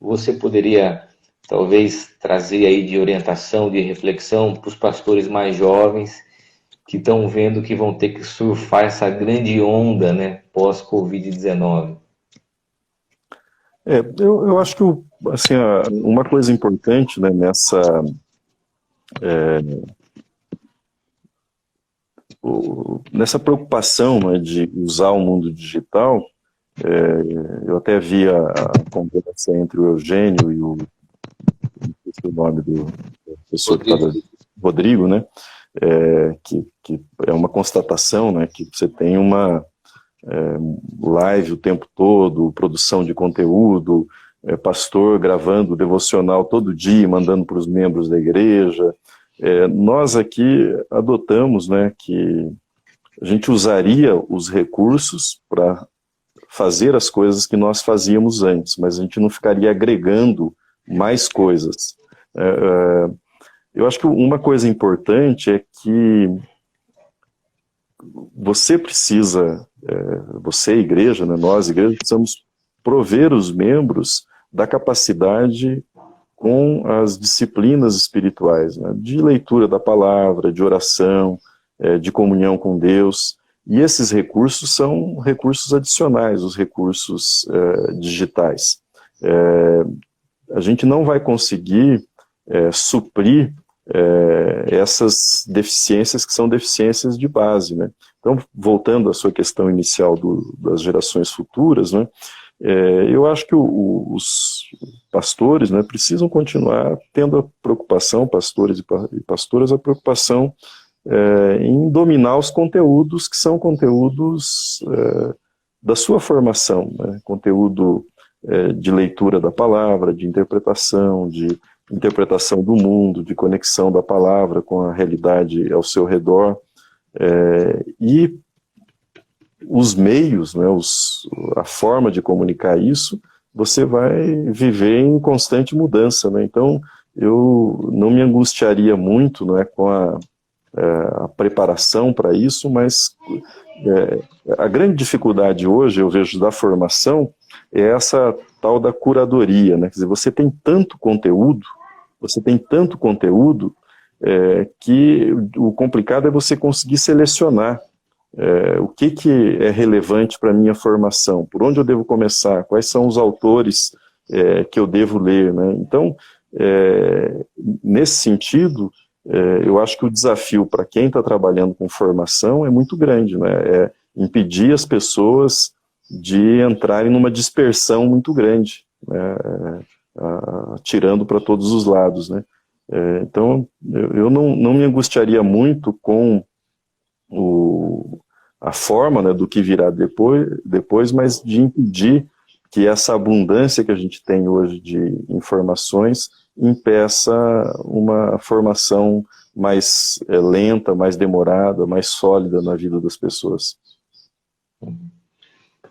você poderia, talvez, trazer aí de orientação, de reflexão para os pastores mais jovens que estão vendo que vão ter que surfar essa grande onda, né, pós-Covid-19? Eu acho que assim, uma coisa importante, né, nessa preocupação, né, de usar o mundo digital, eu até vi a conversa entre o Eugênio e o nome do professor Rodrigo, né, que é uma constatação, né, que você tem uma live o tempo todo, produção de conteúdo, pastor gravando devocional todo dia, mandando para os membros da igreja. Nós aqui adotamos, né, que a gente usaria os recursos para fazer as coisas que nós fazíamos antes, mas a gente não ficaria agregando mais coisas. Eu acho que uma coisa importante é que você precisa, você igreja, né, nós igreja, precisamos prover os membros da capacidade com as disciplinas espirituais, né, de leitura da palavra, de oração, de comunhão com Deus, e esses recursos são recursos adicionais, os recursos digitais. A gente não vai conseguir suprir essas deficiências que são deficiências de base, né? Então, voltando à sua questão inicial das gerações futuras, né, eu acho que os pastores, né, precisam continuar tendo a preocupação, pastores e pastoras, a preocupação em dominar os conteúdos que são conteúdos da sua formação, né, conteúdo de leitura da palavra, de interpretação do mundo, de conexão da palavra com a realidade ao seu redor, e os meios, né, a forma de comunicar isso, você vai viver em constante mudança, né? Então, eu não me angustiaria muito, não é, com a preparação para isso, mas a grande dificuldade hoje, eu vejo, da formação, é essa tal da curadoria, né? Quer dizer, você tem tanto conteúdo, que o complicado é você conseguir selecionar o que é relevante para a minha formação, por onde eu devo começar, quais são os autores que eu devo ler, né? Então, nesse sentido, eu acho que o desafio para quem está trabalhando com formação é muito grande, né? É impedir as pessoas de entrarem numa dispersão muito grande, né? Atirando para todos os lados, né? Então, eu não me angustiaria muito com a forma, né, do que virá depois, mas de impedir que essa abundância que a gente tem hoje de informações impeça uma formação mais lenta, mais demorada, mais sólida na vida das pessoas.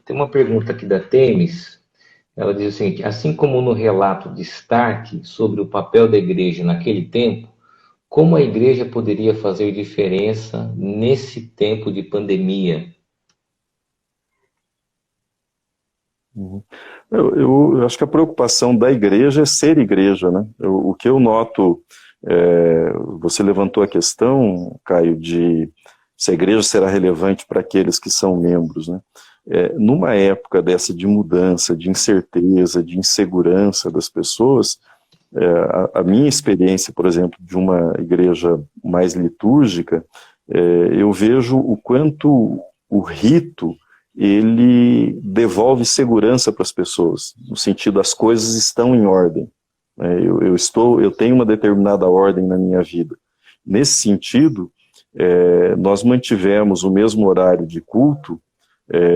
Tem uma pergunta aqui da Temis, ela diz o seguinte: assim como no relato de Stark sobre o papel da igreja naquele tempo, como a igreja poderia fazer diferença nesse tempo de pandemia? Eu acho que a preocupação da igreja é ser igreja, né? O que eu noto, você levantou a questão, Caio, de se a igreja será relevante para aqueles que são membros, né? Numa época dessa de mudança, de incerteza, de insegurança das pessoas, a minha experiência, por exemplo, de uma igreja mais litúrgica, eu vejo o quanto o rito ele devolve segurança para as pessoas, no sentido as coisas estão em ordem. Eu tenho uma determinada ordem na minha vida. Nesse sentido, nós mantivemos o mesmo horário de culto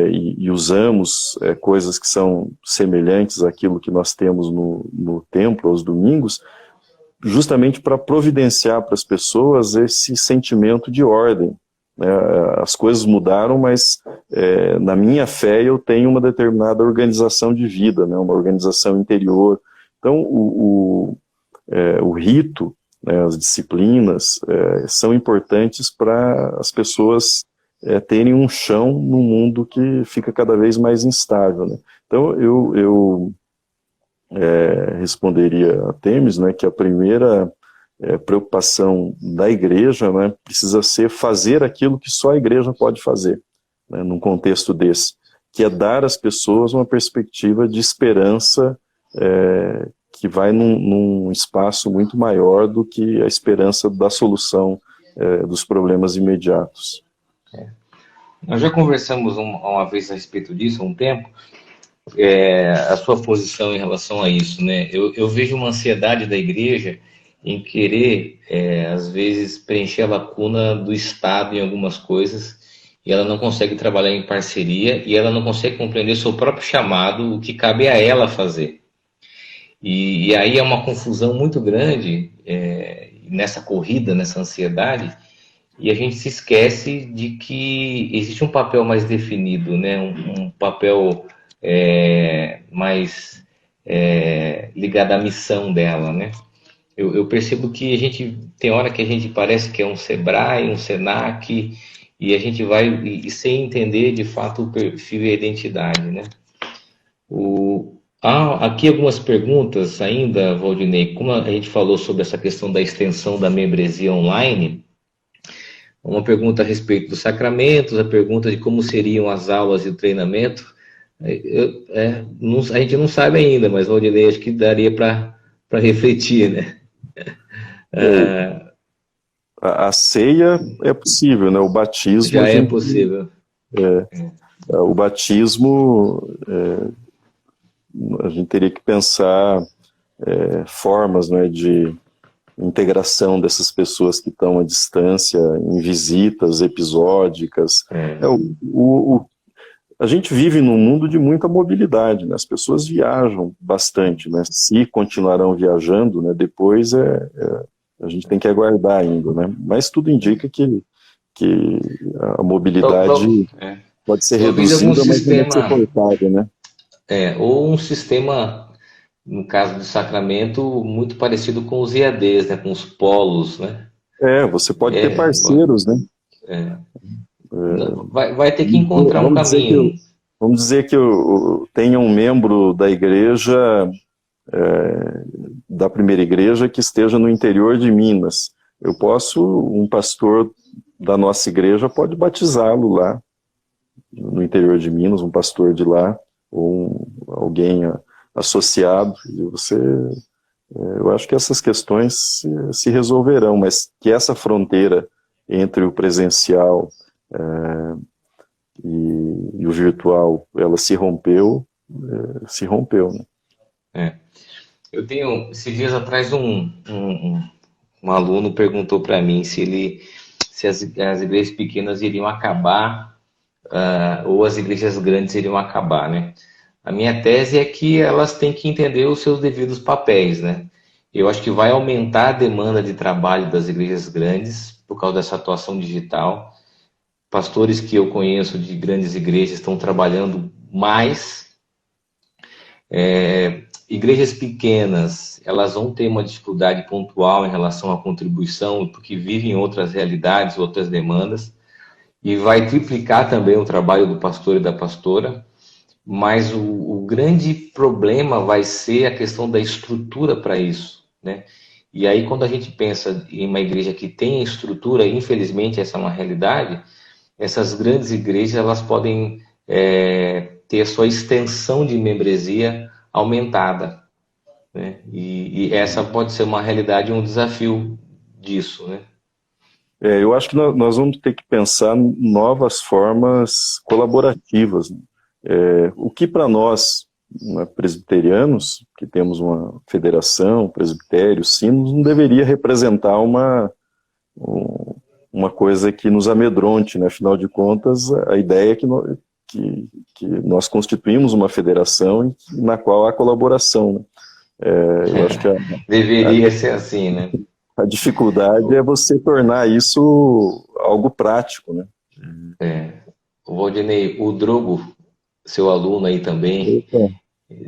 e usamos coisas que são semelhantes àquilo que nós temos no templo aos domingos, justamente para providenciar para as pessoas esse sentimento de ordem. As coisas mudaram, mas na minha fé eu tenho uma determinada organização de vida, né, uma organização interior. Então o rito, né, as disciplinas são importantes para as pessoas terem um chão no mundo que fica cada vez mais instável, né? Então eu responderia a Temis, né, que a primeira preocupação da igreja, né, precisa ser fazer aquilo que só a igreja pode fazer, né, num contexto desse, que é dar às pessoas uma perspectiva de esperança que vai num espaço muito maior do que a esperança da solução dos problemas imediatos. Nós já conversamos uma vez a respeito disso, há um tempo, a sua posição em relação a isso, né? Eu vejo uma ansiedade da igreja em querer, às vezes, preencher a lacuna do Estado em algumas coisas, e ela não consegue trabalhar em parceria, e ela não consegue compreender seu próprio chamado, o que cabe a ela fazer. E aí é uma confusão muito grande nessa corrida, nessa ansiedade, e a gente se esquece de que existe um papel mais definido, né? Um papel mais ligado à missão dela, né? Eu percebo que a gente tem hora que a gente parece que é um Sebrae, um Senac, e a gente vai e sem entender de fato o perfil e a identidade, né? Aqui algumas perguntas ainda, Valdinei. Como a gente falou sobre essa questão da extensão da membresia online, uma pergunta a respeito dos sacramentos, a pergunta de como seriam as aulas e o treinamento. A gente não sabe ainda, mas Valdinei, acho que daria para refletir, né? A ceia é possível, né? O batismo já é possível. O batismo, a gente teria que pensar formas, né, de integração dessas pessoas que estão à distância, em visitas episódicas. A gente vive num mundo de muita mobilidade, né? As pessoas viajam bastante, né? Se continuarão viajando, né, depois a gente tem que aguardar ainda, né? Mas tudo indica que a mobilidade Pode ser Talvez algum reduzida, mas não pode ser sistema, cortada, né? ou um sistema, no caso do sacramento, muito parecido com os IADs, né? Com os polos, né? Você pode ter É, parceiros, né? é, vai ter que encontrar um Vamos dizer que, caminho. vamos dizer que tenha um membro da igreja, da primeira igreja, que esteja no interior de Minas. Um pastor da nossa igreja pode batizá-lo lá, no interior de Minas, um pastor de lá, ou alguém associado, e eu acho que essas questões se resolverão, mas que essa fronteira entre o presencial e o virtual, ela se rompeu, né? É. Eu tenho, esses dias atrás, um aluno perguntou para mim se as igrejas pequenas iriam acabar, ou as igrejas grandes iriam acabar, né? A minha tese é que elas têm que entender os seus devidos papéis, né? Eu acho que vai aumentar a demanda de trabalho das igrejas grandes por causa dessa atuação digital. Pastores que eu conheço de grandes igrejas estão trabalhando mais. Igrejas pequenas, elas vão ter uma dificuldade pontual em relação à contribuição, porque vivem outras realidades, outras demandas, e vai triplicar também o trabalho do pastor e da pastora, mas o grande problema vai ser a questão da estrutura para isso, né? E aí, quando a gente pensa em uma igreja que tem estrutura, infelizmente essa é uma realidade, essas grandes igrejas elas podem ter a sua extensão de membresia aumentada, né? E essa pode ser uma realidade, um desafio disso, né? Eu acho que nós vamos ter que pensar em novas formas colaborativas, né? O que para nós, né, presbiterianos, que temos uma federação, presbitério, sinos, não deveria representar uma coisa que nos amedronte, né? Afinal de contas, a ideia é que nós constituímos uma federação na qual há colaboração, né? Eu acho que Deveria ser assim, né? a dificuldade é você tornar isso algo prático, né? O Valdinei, o Drogo, seu aluno aí também, Eita,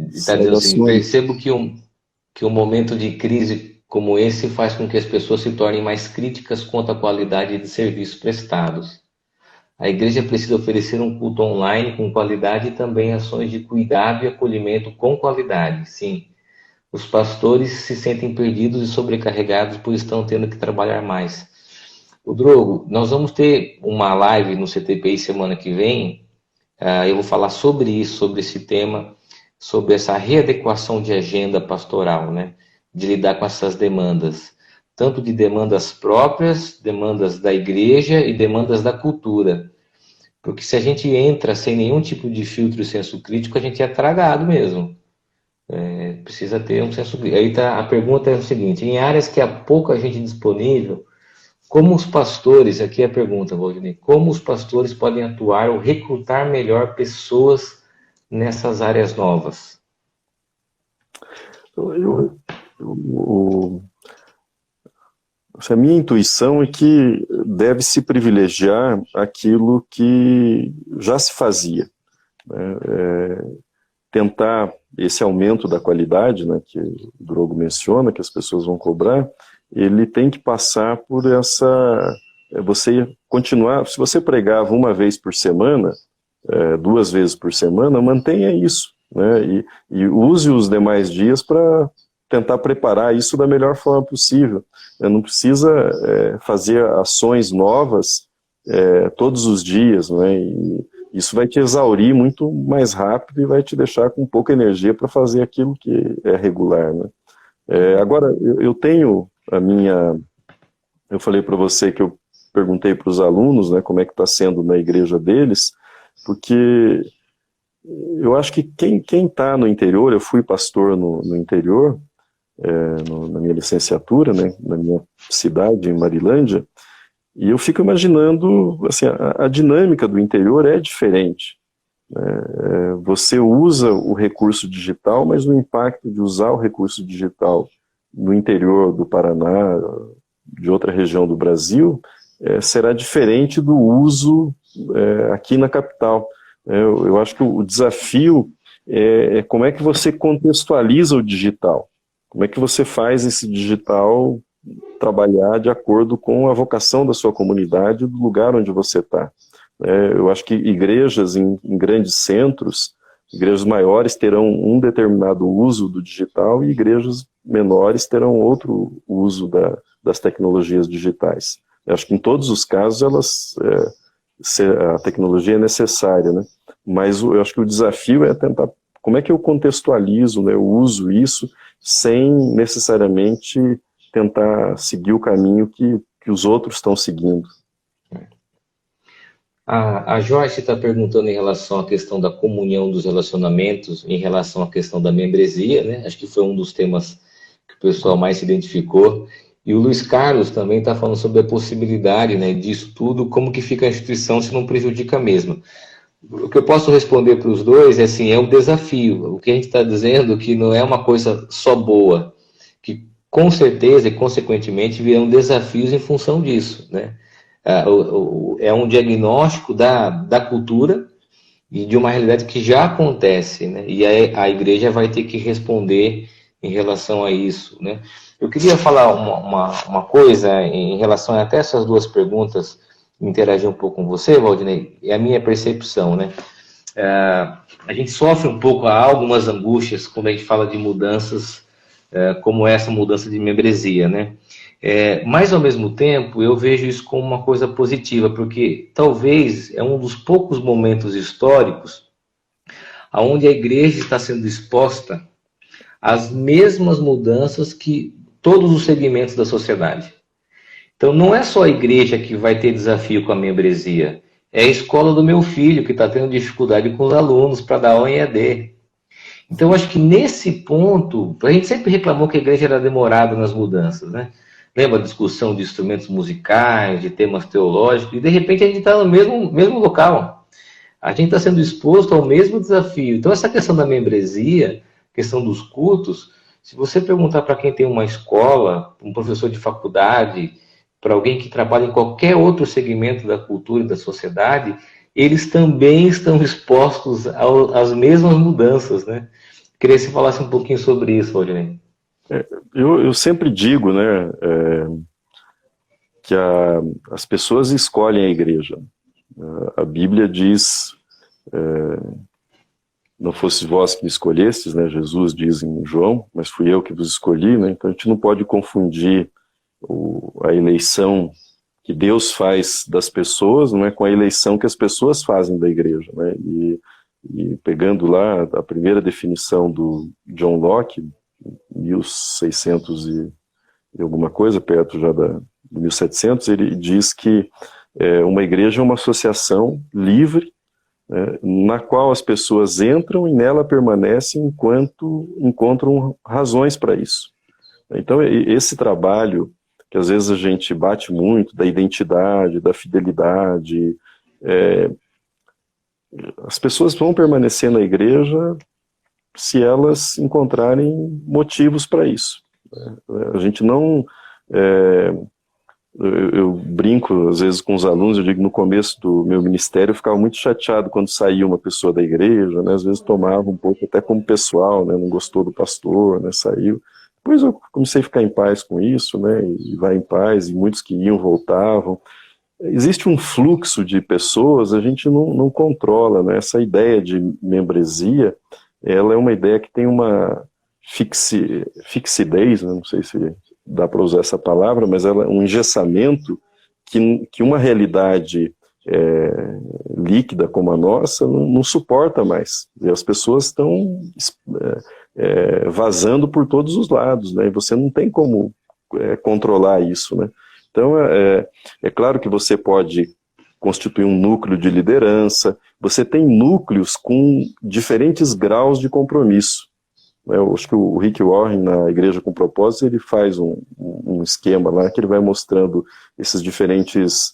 está dizendo assim, saudações. percebo que um momento de crise como esse faz com que as pessoas se tornem mais críticas quanto à qualidade de serviços prestados. A igreja precisa oferecer um culto online com qualidade e também ações de cuidado e acolhimento com qualidade. Sim, os pastores se sentem perdidos e sobrecarregados por estão tendo que trabalhar mais. O Drogo, nós vamos ter uma live no CTPI semana que vem. Eu vou falar sobre isso, sobre esse tema, sobre essa readequação de agenda pastoral, né? De lidar com essas demandas, tanto de demandas próprias, demandas da igreja e demandas da cultura. Porque se a gente entra sem nenhum tipo de filtro e senso crítico, a gente é tragado mesmo. Precisa ter um senso crítico. Aí a pergunta é o seguinte: em áreas que há pouca gente disponível, como os pastores, aqui é a pergunta, Valdinei, como os pastores podem atuar ou recrutar melhor pessoas nessas áreas novas? A minha intuição é que deve-se privilegiar aquilo que já se fazia, né? Tentar esse aumento da qualidade, né, que o Drogo menciona, que as pessoas vão cobrar, ele tem que passar por você continuar, se você pregava uma vez por semana, 2 vezes por semana, mantenha isso, né, e use os demais dias para tentar preparar isso da melhor forma possível. Não precisa fazer ações novas todos os dias, né, e isso vai te exaurir muito mais rápido e vai te deixar com pouca energia para fazer aquilo que é regular, né. Agora, eu tenho eu falei para você que eu perguntei para os alunos, né, como é que está sendo na igreja deles, porque eu acho que quem está no interior, eu fui pastor no interior, na minha licenciatura, né, na minha cidade, em Marilândia, e eu fico imaginando, assim, a dinâmica do interior é diferente. Você usa o recurso digital, mas o impacto de usar o recurso digital no interior do Paraná, de outra região do Brasil, será diferente do uso aqui na capital. Eu acho que o desafio é como é que você contextualiza o digital, como é que você faz esse digital trabalhar de acordo com a vocação da sua comunidade, do lugar onde você está. Eu acho que igrejas em grandes centros, igrejas maiores terão um determinado uso do digital e igrejas menores terão outro uso das tecnologias digitais. Eu acho que em todos os casos a tecnologia é necessária, né? Mas eu acho que o desafio é tentar, como é que eu contextualizo, né, eu uso isso sem necessariamente tentar seguir o caminho que os outros estão seguindo. A Joyce está perguntando em relação à questão da comunhão dos relacionamentos, em relação à questão da membresia, né? Acho que foi um dos temas que o pessoal mais se identificou. E o Luiz Carlos também está falando sobre a possibilidade, né, disso tudo, como que fica a instituição se não prejudica mesmo. O que eu posso responder para os dois é assim, é um desafio. O que a gente está dizendo que não é uma coisa só boa, que com certeza e consequentemente virão desafios em função disso, né? É um diagnóstico da cultura e de uma realidade que já acontece, né? E a igreja vai ter que responder em relação a isso, né? Eu queria falar uma coisa em relação a até essas duas perguntas, interagir um pouco com você, Valdinei, é a minha percepção, né? A gente sofre um pouco, há algumas angústias quando a gente fala de mudanças como essa mudança de membresia, né? Mas, ao mesmo tempo, eu vejo isso como uma coisa positiva, porque talvez é um dos poucos momentos históricos onde a igreja está sendo exposta às mesmas mudanças que todos os segmentos da sociedade. Então, não é só a igreja que vai ter desafio com a membresia, é a escola do meu filho que está tendo dificuldade com os alunos para dar aula em EAD. Então, acho que nesse ponto, a gente sempre reclamou que a igreja era demorada nas mudanças, né? Lembra a discussão de instrumentos musicais, de temas teológicos, e de repente a gente está no mesmo local. A gente está sendo exposto ao mesmo desafio. Então, essa questão da membresia, questão dos cultos, se você perguntar para quem tem uma escola, um professor de faculdade, para alguém que trabalha em qualquer outro segmento da cultura e da sociedade, eles também estão expostos às mesmas mudanças, né? Queria que você falasse um pouquinho sobre isso, Valdinei. Eu sempre digo, né, que as pessoas escolhem a igreja. A Bíblia diz, não fosse vós que me escolhestes, né, Jesus diz em João, mas fui eu que vos escolhi, né, então a gente não pode confundir a eleição que Deus faz das pessoas, não é, com a eleição que as pessoas fazem da igreja, né, e pegando lá a primeira definição do John Locke, 1600 e alguma coisa, perto já de 1700, ele diz que uma igreja é uma associação livre, na qual as pessoas entram e nela permanecem enquanto encontram razões para isso. Então, esse trabalho, que às vezes a gente bate muito, da identidade, da fidelidade, as pessoas vão permanecer na igreja se elas encontrarem motivos para isso. A gente não... Eu brinco, às vezes, com os alunos, eu digo, no começo do meu ministério, eu ficava muito chateado quando saía uma pessoa da igreja, né, às vezes tomava um pouco até como pessoal, né, não gostou do pastor, né, saiu. Depois eu comecei a ficar em paz com isso, né, e vai em paz, e muitos que iam, voltavam. Existe um fluxo de pessoas, a gente não controla, né, essa ideia de membresia, ela é uma ideia que tem uma fixidez, né, não sei se dá para usar essa palavra, mas ela é um engessamento que uma realidade líquida como a nossa não suporta mais. E as pessoas estão vazando por todos os lados, né, e você não tem como controlar isso, né. Então, é claro que você pode constituir um núcleo de liderança, você tem núcleos com diferentes graus de compromisso. Eu acho que o Rick Warren, na Igreja com Propósito, ele faz um esquema lá que ele vai mostrando esses diferentes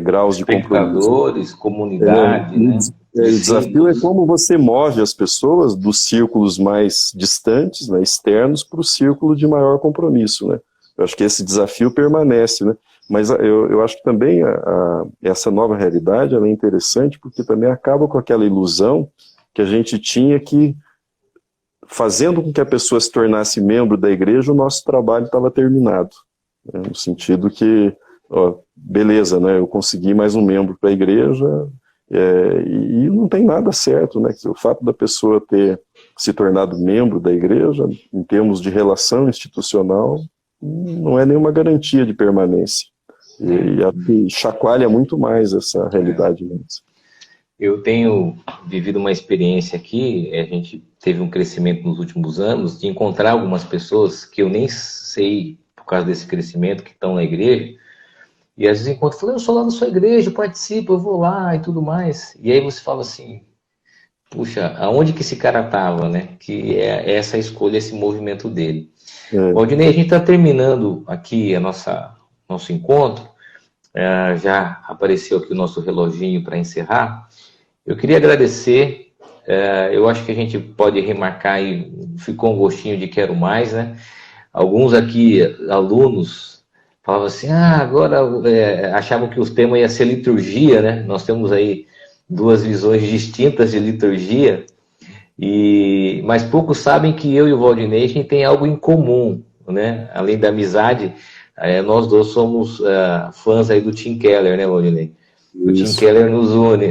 graus de compromisso. Espectadores, comunidade, né? O desafio é como você move as pessoas dos círculos mais distantes, né, externos, para o círculo de maior compromisso, né? Eu acho que esse desafio permanece, né? Mas eu acho que também essa nova realidade ela é interessante porque também acaba com aquela ilusão que a gente tinha que, fazendo com que a pessoa se tornasse membro da igreja, o nosso trabalho estava terminado. Né? No sentido que, ó, beleza, né, eu consegui mais um membro para a igreja, e não tem nada certo, né? O fato da pessoa ter se tornado membro da igreja, em termos de relação institucional, não é nenhuma garantia de permanência. E chacoalha muito mais essa realidade mesmo. Eu tenho vivido uma experiência aqui, a gente teve um crescimento nos últimos anos, de encontrar algumas pessoas que eu nem sei, por causa desse crescimento, que estão na igreja, e às vezes encontro, falando, eu sou lá da sua igreja, eu participo, eu vou lá e tudo mais. E aí você fala assim, puxa, aonde que esse cara estava, né? Que é essa escolha, esse movimento dele. Valdinei, a gente está terminando aqui nosso encontro, já apareceu aqui o nosso reloginho para encerrar. Eu queria agradecer, eu acho que a gente pode remarcar e ficou um gostinho de quero mais, né? Alguns aqui, alunos, falavam assim, agora achavam que o tema ia ser liturgia, né? Nós temos aí duas visões distintas de liturgia, mas poucos sabem que eu e o Valdinei, a gente tem algo em comum, né? Além da amizade, nós dois somos fãs aí do Tim Keller, né, Valdinei? O Tim Keller nos une.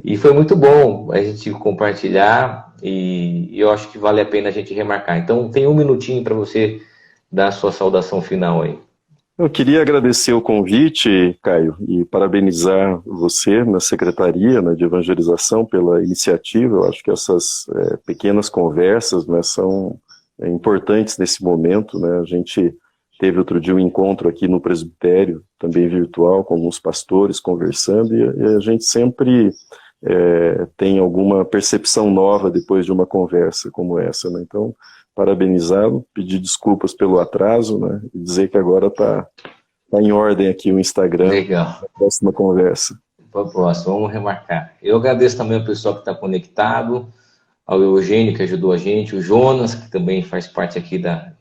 E foi muito bom a gente compartilhar, e eu acho que vale a pena a gente remarcar. Então, tem um minutinho para você dar a sua saudação final aí. Eu queria agradecer o convite, Caio, e parabenizar você na Secretaria, né, de Evangelização pela iniciativa. Eu acho que essas pequenas conversas, né, são importantes nesse momento, né? A gente teve outro dia um encontro aqui no presbitério, também virtual, com alguns pastores conversando, e a gente sempre tem alguma percepção nova depois de uma conversa como essa, né? Então, parabenizá-lo, pedir desculpas pelo atraso, né? E dizer que agora está em ordem aqui o Instagram. Legal. Para a próxima conversa. Para a próxima, vamos remarcar. Eu agradeço também ao pessoal que está conectado, ao Eugênio, que ajudou a gente, o Jonas, que também faz parte aqui da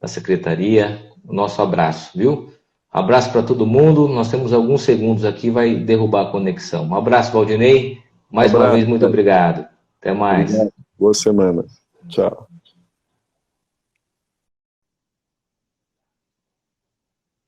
secretaria. O nosso abraço, viu? Abraço para todo mundo. Nós temos alguns segundos aqui, vai derrubar a conexão. Um abraço, Valdinei. Mais uma vez, muito obrigado. Até mais. Obrigado. Boa semana. Tchau.